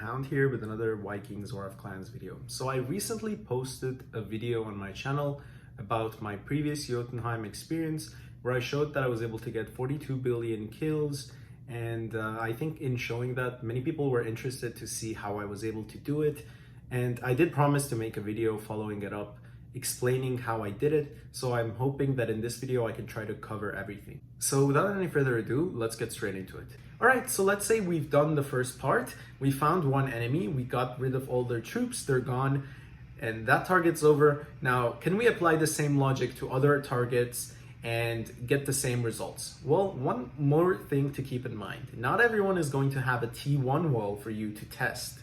Hound here with another Vikings War of Clans video. So I recently posted a video on my channel about my previous Jotunheim experience where I showed that I was able to get 42 billion kills, and I think in showing that many people were interested to see how I was able to do it, and I did promise to make a video following it up explaining how I did it, so I'm hoping that in this video I can try to cover everything. So without any further ado, let's get straight into it. Alright, so let's say we've done the first part. We found one enemy, we got rid of all their troops, they're gone, and that target's over. Now, can we apply the same logic to other targets and get the same results? Well, one more thing to keep in mind. Not everyone is going to have a T1 wall for you to test.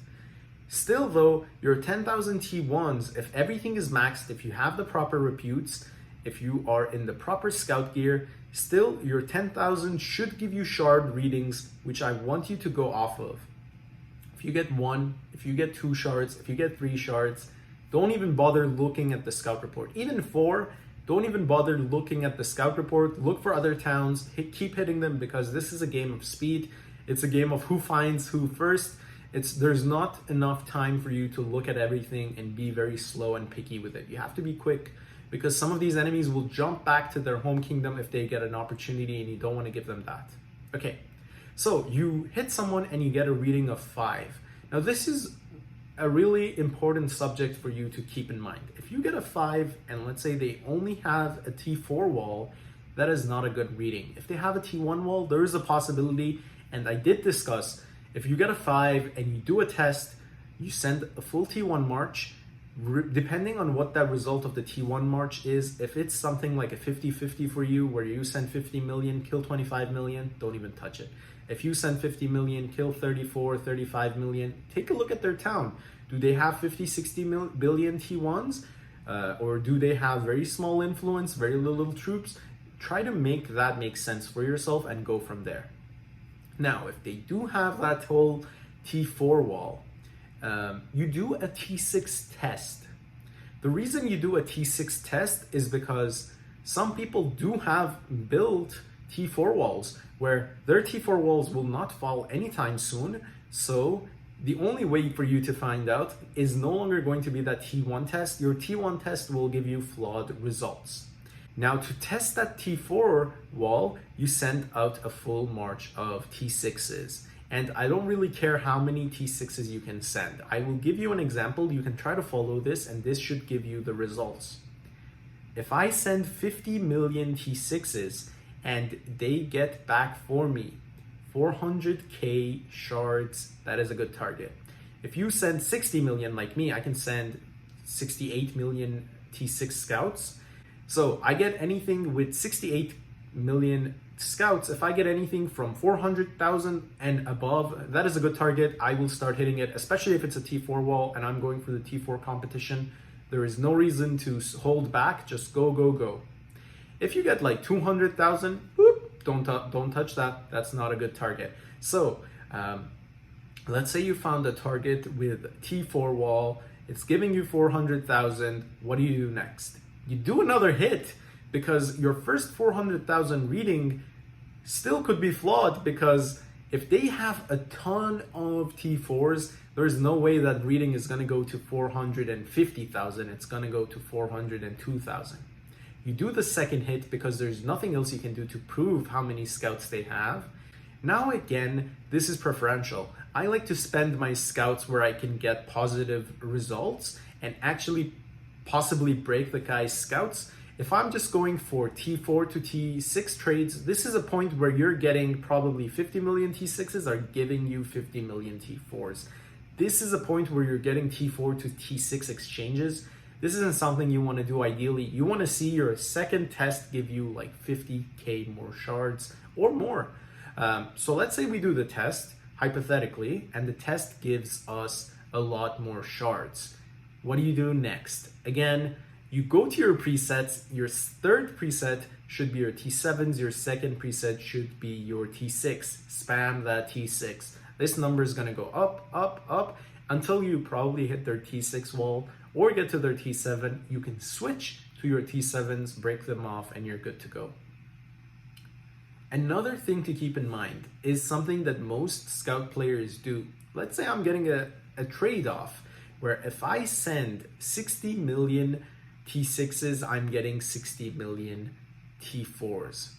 Still though, your 10,000 T1s, if everything is maxed, if you have the proper reputes, if you are in the proper scout gear, still your 10,000 should give you shard readings, which I want you to go off of. If you get 1, if you get 2 shards, if you get 3 shards, don't even bother looking at the scout report. Even 4, don't even bother looking at the scout report. Look for other towns, keep hitting them, because this is a game of speed. It's a game of who finds who first. There's not enough time for you to look at everything and be very slow and picky with it. You have to be quick, because some of these enemies will jump back to their home kingdom if they get an opportunity, and you don't want to give them that. Okay, so you hit someone and you get a reading of 5. Now this is a really important subject for you to keep in mind. If you get a 5 and let's say they only have a T4 wall, that is not a good reading. If they have a T1 wall, there is a possibility, and I did discuss, if you get a 5 and you do a test, you send a full T1 march. Depending on what that result of the T1 march is, if it's something like a 50-50 for you, where you send 50 million, kill 25 million, don't even touch it. If you send 50 million, kill 34, 35 million, take a look at their town. Do they have 50-60 billion T1s? Or do they have very small influence, very little troops? Try to make that make sense for yourself and go from there. Now, if they do have that whole T4 wall, you do a T6 test. The reason you do a T6 test is because some people do have built T4 walls where their T4 walls will not fall anytime soon. So the only way for you to find out is no longer going to be that T1 test. Your T1 test will give you flawed results. Now, to test that T4 wall, you send out a full march of T6s. And I don't really care how many T6s you can send. I will give you an example. You can try to follow this, and this should give you the results. If I send 50 million T6s and they get back for me 400k shards, that is a good target. If you send 60 million like me, I can send 68 million T6 scouts. So I get anything with 68 million scouts. If I get anything from 400,000 and above, that is a good target. I will start hitting it, especially if it's a T4 wall and I'm going for the T4 competition. There is no reason to hold back. Just go, go, go. If you get like 200,000, don't touch that. That's not a good target. So let's say you found a target with T4 wall. It's giving you 400,000. What do you do next? You do another hit, because your first 400,000 reading still could be flawed, because if they have a ton of T4s, there's no way that reading is going to go to 450,000. It's going to go to 402,000. You do the second hit because there's nothing else you can do to prove how many scouts they have. Now again, this is preferential. I like to spend my scouts where I can get positive results and actually possibly break the guy's scouts. If I'm just going for T4 to T6 trades, this is a point where you're getting probably 50 million T6s are giving you 50 million T4s. This is a point where you're getting T4 to T6 exchanges. This isn't something you want to do ideally. You want to see your second test give you like 50k more shards or more. So let's say we do the test, hypothetically, and the test gives us a lot more shards. What do you do next? Again, you go to your presets. Your third preset should be your T7s. Your second preset should be your T6. Spam that T6. This number is going to go up, up, up until you probably hit their T6 wall or get to their T7. You can switch to your T7s, break them off, and you're good to go. Another thing to keep in mind is something that most scout players do. Let's say I'm getting a trade-off where if I send 60 million T6s, I'm getting 60 million T4s.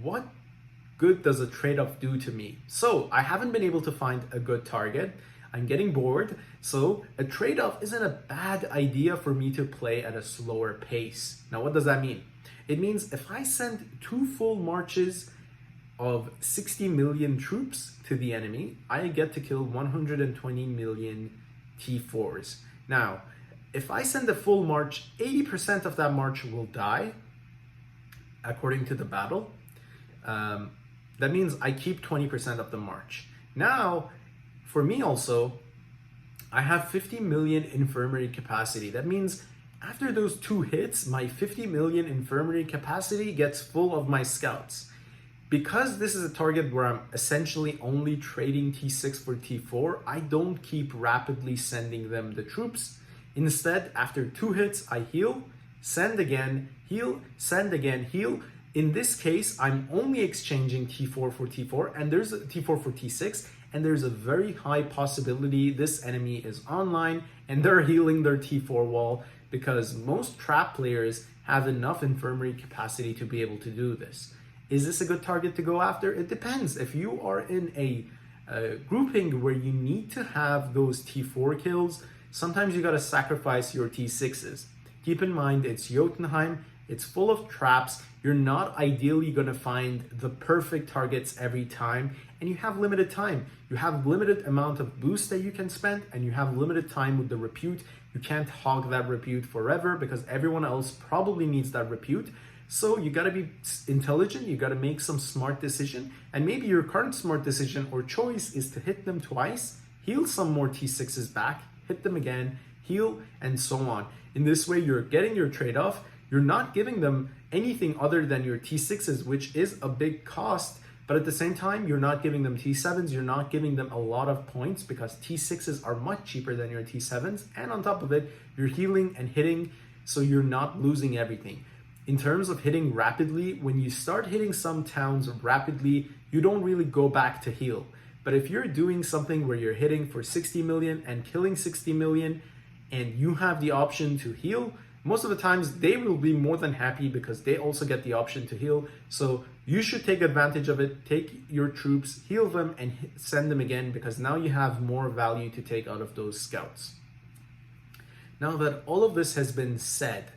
What good does a trade-off do to me? So I haven't been able to find a good target. I'm getting bored. So a trade-off isn't a bad idea for me to play at a slower pace. Now, what does that mean? It means if I send 2 full marches of 60 million troops to the enemy, I get to kill 120 million T4s. Now, if I send a full march, 80% of that march will die, according to the battle. That means I keep 20% of the march. Now, for me also, I have 50 million infirmary capacity. That means after those 2 hits, my 50 million infirmary capacity gets full of my scouts. Because this is a target where I'm essentially only trading T6 for T4, I don't keep rapidly sending them the troops. Instead, after 2 hits, I heal, send again, heal, send again, heal. In this case, I'm only exchanging T4 for T4, and there's a T4 for T6, and there's a very high possibility this enemy is online and they're healing their T4 wall, because most trap players have enough infirmary capacity to be able to do this. Is this a good target to go after? It depends. If you are in a grouping where you need to have those T4 kills, sometimes you gotta sacrifice your T6s. Keep in mind, it's Jotunheim, it's full of traps, you're not ideally gonna find the perfect targets every time, and you have limited time. You have limited amount of boost that you can spend, and you have limited time with the repute. You can't hog that repute forever because everyone else probably needs that repute. So you gotta be intelligent, you gotta make some smart decision, and maybe your current smart decision or choice is to hit them twice, heal some more T6s back, hit them again, heal, and so on. In this way, you're getting your trade-off. You're not giving them anything other than your T6s, which is a big cost, but at the same time, you're not giving them T7s, you're not giving them a lot of points because T6s are much cheaper than your T7s, and on top of it, you're healing and hitting, so you're not losing everything. In terms of hitting rapidly, when you start hitting some towns rapidly, you don't really go back to heal. But if you're doing something where you're hitting for 60 million and killing 60 million, and you have the option to heal, most of the times they will be more than happy because they also get the option to heal. So you should take advantage of it, take your troops, heal them, and send them again, because now you have more value to take out of those scouts. Now that all of this has been said,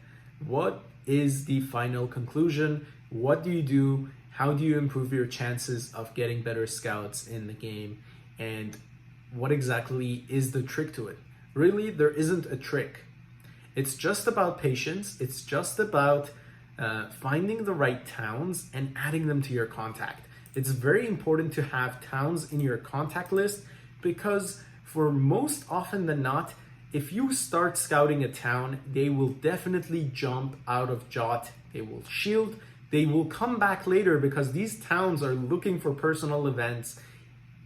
what is the final conclusion? What do you do? How do you improve your chances of getting better scouts in the game? And what exactly is the trick to it? Really, there isn't a trick. It's just about patience. It's just about finding the right towns and adding them to your contact. It's very important to have towns in your contact list, because for most often than not, if you start scouting a town, they will definitely jump out of Jot. They will shield. They will come back later because these towns are looking for personal events.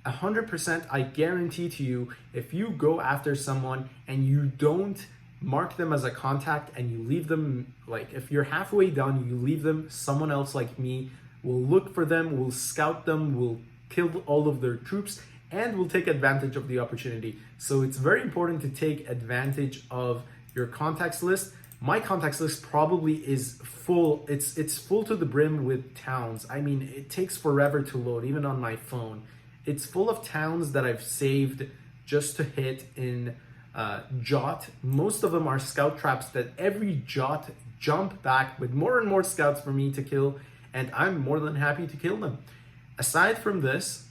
100%, I guarantee to you, if you go after someone and you don't mark them as a contact and you leave them, like if you're halfway done, you leave them, someone else like me will look for them, will scout them, will kill all of their troops, and will take advantage of the opportunity. So it's very important to take advantage of your contacts list. My contacts list probably is full. It's full to the brim with towns. I mean, it takes forever to load, even on my phone. It's full of towns that I've saved just to hit in Jot. Most of them are scout traps that every Jot jump back with more and more scouts for me to kill, and I'm more than happy to kill them. Aside from this,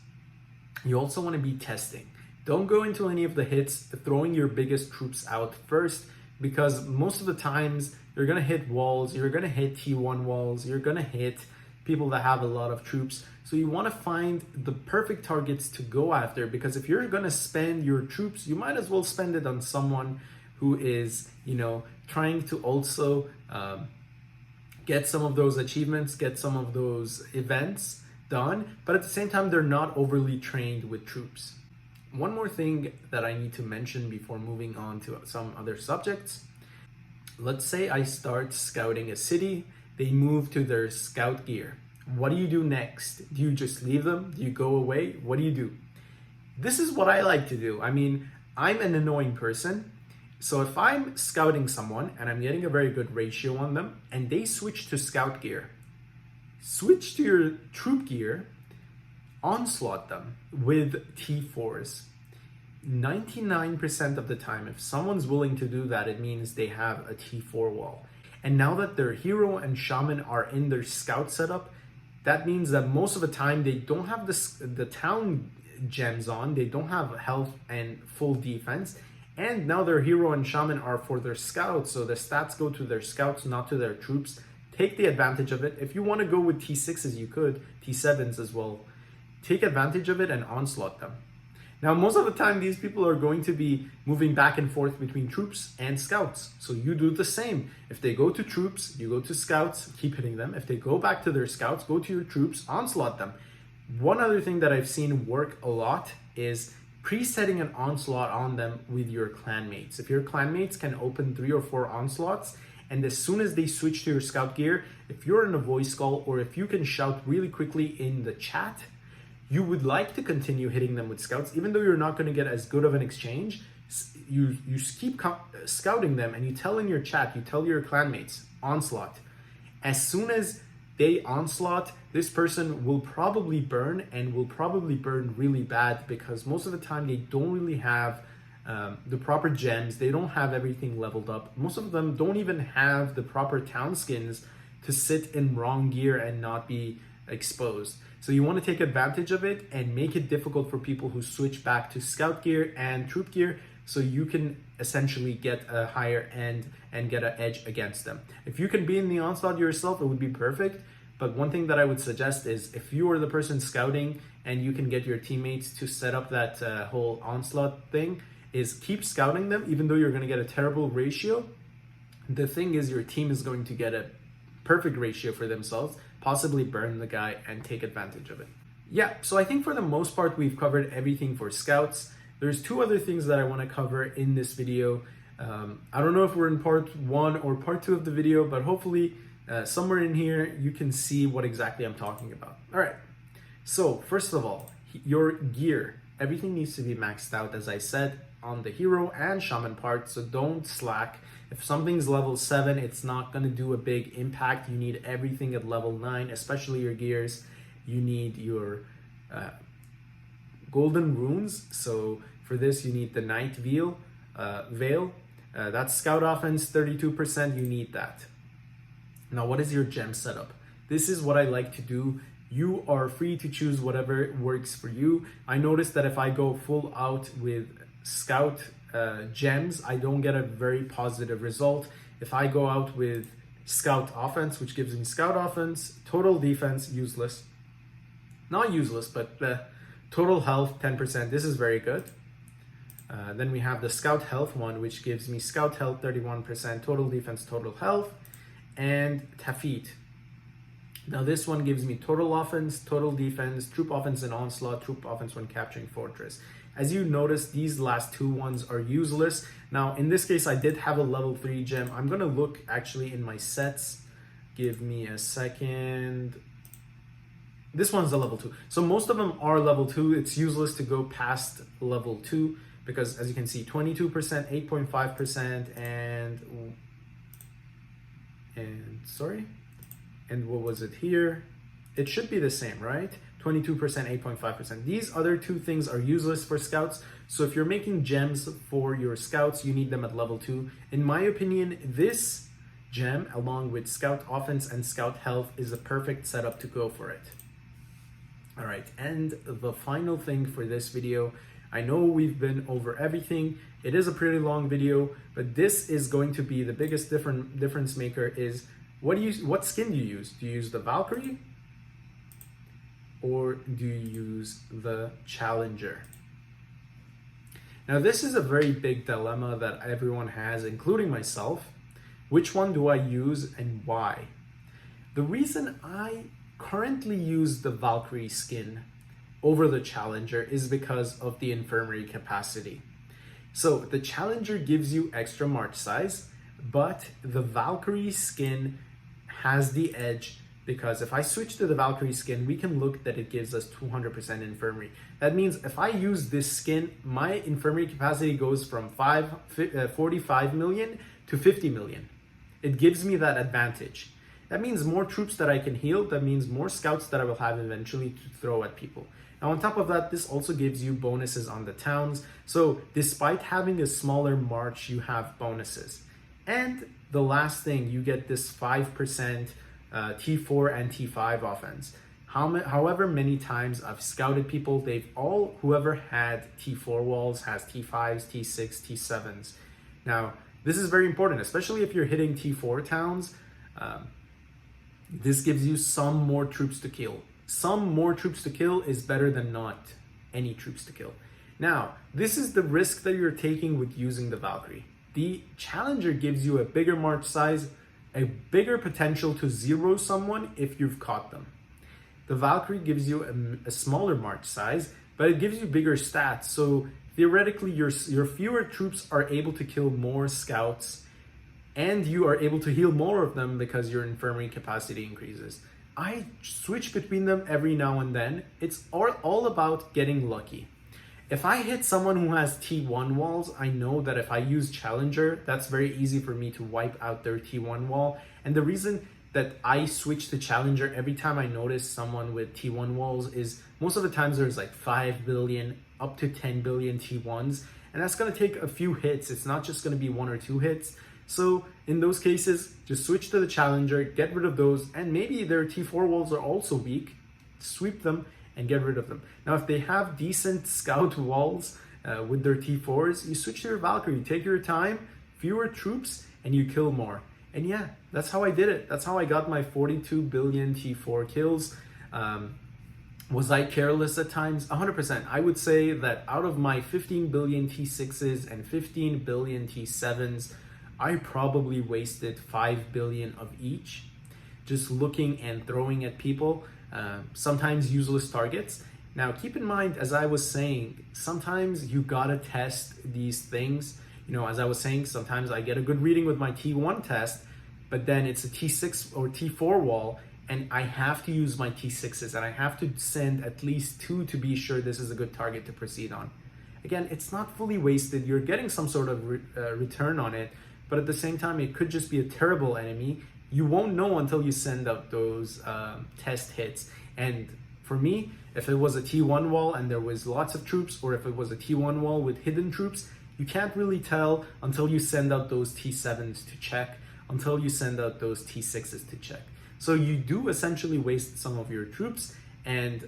you also want to be testing. Don't go into any of the hits throwing your biggest troops out first, because most of the times you're going to hit walls, you're going to hit T1 walls, you're going to hit people that have a lot of troops. So you want to find the perfect targets to go after, because if you're going to spend your troops, you might as well spend it on someone who is, trying to also get some of those achievements, get some of those events done, but at the same time, they're not overly trained with troops. One more thing that I need to mention before moving on to some other subjects. Let's say I start scouting a city, they move to their scout gear. What do you do next? Do you just leave them? Do you go away? What do you do? This is what I like to do. I mean, I'm an annoying person. So if I'm scouting someone and I'm getting a very good ratio on them and they switch to scout gear, switch to your troop gear, onslaught them with T4s. 99% of the time, if someone's willing to do that, it means they have a T4 wall. And now that their hero and shaman are in their scout setup, that means that most of the time they don't have the town gems on, they don't have health and full defense, and now their hero and shaman are for their scouts, so the stats go to their scouts, not to their troops. Take the advantage of it. If you want to go with T6s, you could, T7s as well. Take advantage of it and onslaught them. Now, most of the time, these people are going to be moving back and forth between troops and scouts. So you do the same. If they go to troops, you go to scouts, keep hitting them. If they go back to their scouts, go to your troops, onslaught them. One other thing that I've seen work a lot is presetting an onslaught on them with your clanmates. If your clanmates can open 3 or 4 onslaughts, and as soon as they switch to your scout gear, if you're in a voice call or if you can shout really quickly in the chat, you would like to continue hitting them with scouts, even though you're not going to get as good of an exchange. You keep scouting them and you tell in your chat, you tell your clanmates, onslaught. As soon as they onslaught, this person will probably burn and will probably burn really bad because most of the time they don't really have the proper gems. They don't have everything leveled up. Most of them don't even have the proper town skins to sit in wrong gear and not be exposed. So you want to take advantage of it and make it difficult for people who switch back to scout gear and troop gear so you can essentially get a higher end and get an edge against them. If you can be in the onslaught yourself, it would be perfect. But one thing that I would suggest is if you are the person scouting and you can get your teammates to set up that whole onslaught thing, is keep scouting them even though you're going to get a terrible ratio. The thing is your team is going to get a perfect ratio for themselves, possibly burn the guy and take advantage of it. Yeah, so I think for the most part, we've covered everything for scouts. There's 2 other things that I want to cover in this video. I don't know if we're in part 1 or part 2 of the video, but hopefully somewhere in here, you can see what exactly I'm talking about. All right, so first of all, your gear, everything needs to be maxed out, as I said, on the hero and shaman part, so don't slack. If something's level 7, it's not going to do a big impact. You need everything at level 9, especially your gears. You need your golden runes. So for this, you need the Night Veil. That's scout offense, 32%. You need that. Now, what is your gem setup? This is what I like to do. You are free to choose whatever works for you. I noticed that if I go full out with scout gems, I don't get a very positive result. If I go out with scout offense, which gives me scout offense, total defense, useless. Not useless, but total health, 10%. This is very good. Then we have the scout health one, which gives me scout health, 31%, total defense, total health, and Tafit. Now this one gives me total offense, total defense, troop offense and onslaught, troop offense when capturing fortress. As you notice, these last 2 ones are useless. Now, in this case, I did have a level 3 gem. I'm gonna look actually in my sets. Give me a second. This one's a level 2. So most of them are level 2. It's useless to go past level 2 because as you can see, 22%, 8.5%, and what was it here? It should be the same, right? 22%, 8.5%. These other 2 things are useless for scouts. So if you're making gems for your scouts, you need them at level 2. In my opinion, this gem, along with scout offense and scout health, is the perfect setup to go for it. All right, and the final thing for this video, I know we've been over everything. It is a pretty long video, but this is going to be the biggest difference maker is what skin do you use? Do you use the Valkyrie? Or do you use the Challenger? Now this is a very big dilemma that everyone has, including myself. Which one do I use and why? The reason I currently use the Valkyrie skin over the Challenger is because of the infirmary capacity. So the Challenger gives you extra march size, but the Valkyrie skin has the edge because if I switch to the Valkyrie skin, we can look that it gives us 200% infirmary. That means if I use this skin, my infirmary capacity goes from 45 million to 50 million. It gives me that advantage. That means more troops that I can heal. That means more scouts that I will have eventually to throw at people. Now, on top of that, this also gives you bonuses on the towns. So despite having a smaller march, you have bonuses. And the last thing, you get this 5% T4 and T5 offense. However many times I've scouted people, whoever had T4 walls has T5s, T6, T7s. Now, this is very important, especially if you're hitting T4 towns. This gives you some more troops to kill. Some more troops to kill is better than not any troops to kill. Now, this is the risk that you're taking with using the Valkyrie. The Challenger gives you a bigger march size, a bigger potential to zero someone if you've caught them. The Valkyrie gives you a smaller march size, but it gives you bigger stats. So theoretically, your fewer troops are able to kill more scouts, and you are able to heal more of them because your infirmary capacity increases. I switch between them every now and then. It's all about getting lucky. If I hit someone who has T1 walls, I know that if I use Challenger, that's very easy for me to wipe out their T1 wall. And the reason that I switch to Challenger every time I notice someone with T1 walls is most of the times there's like 5 billion, up to 10 billion T1s. And that's gonna take a few hits. It's not just gonna be 1 or 2 hits. So in those cases, just switch to the Challenger, get rid of those, and maybe their T4 walls are also weak, sweep them, and get rid of them. Now, if they have decent scout walls with their T4s, you switch to your Valkyrie, take your time, fewer troops, and you kill more. And yeah, that's how I did it. That's how I got my 42 billion T4 kills. Was I careless at times? 100%. I would say that out of my 15 billion T6s and 15 billion T7s, I probably wasted 5 billion of each, just looking and throwing at people. Sometimes useless targets. Now, keep in mind, as I was saying, sometimes you gotta test these things. You know, as I was saying, sometimes I get a good reading with my T1 test, but then it's a T6 or T4 wall, and I have to use my T6s, and I have to send at least 2 to be sure this is a good target to proceed on. Again, it's not fully wasted. You're getting some sort of return on it, but at the same time, it could just be a terrible enemy. You won't know until you send out those test hits. And for me, if it was a T1 wall and there was lots of troops, or if it was a T1 wall with hidden troops, you can't really tell until you send out those T7s to check, until you send out those T6s to check. So you do essentially waste some of your troops. And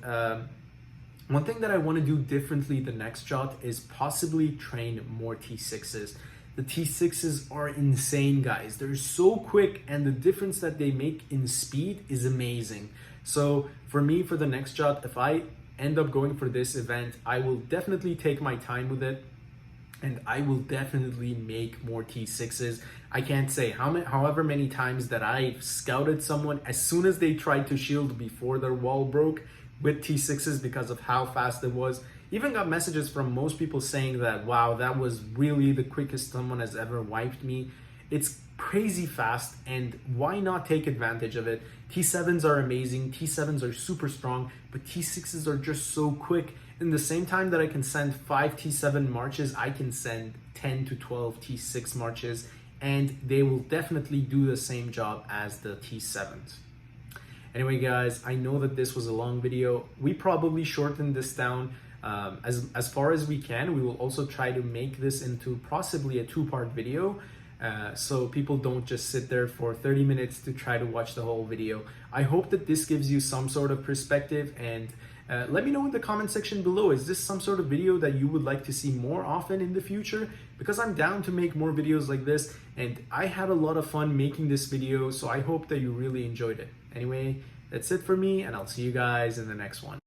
one thing that I want to do differently the next shot is possibly train more T6s. The T6s are insane, guys. They're so quick, and the difference that they make in speed is amazing. So for me, for the next shot, if I end up going for this event, I will definitely take my time with it, and I will definitely make more T6s. I can't say however many times that I've scouted someone as soon as they tried to shield before their wall broke with T6s because of how fast it was. Even got messages from most people saying that, wow, that was really the quickest someone has ever wiped me. It's crazy fast, and why not take advantage of it? T7s are amazing, T7s are super strong, but T6s are just so quick. In the same time that I can send 5 T7 marches, I can send 10 to 12 T6 marches, and they will definitely do the same job as the T7s. Anyway, guys, I know that this was a long video. We probably shortened this down as far as we can. We will also try to make this into possibly a 2-part video, so people don't just sit there for 30 minutes to try to watch the whole video. I hope that this gives you some sort of perspective, and let me know in the comment section below, is this some sort of video that you would like to see more often in the future? Because I'm down to make more videos like this, and I had a lot of fun making this video, so I hope that you really enjoyed it. Anyway, that's it for me, and I'll see you guys in the next one.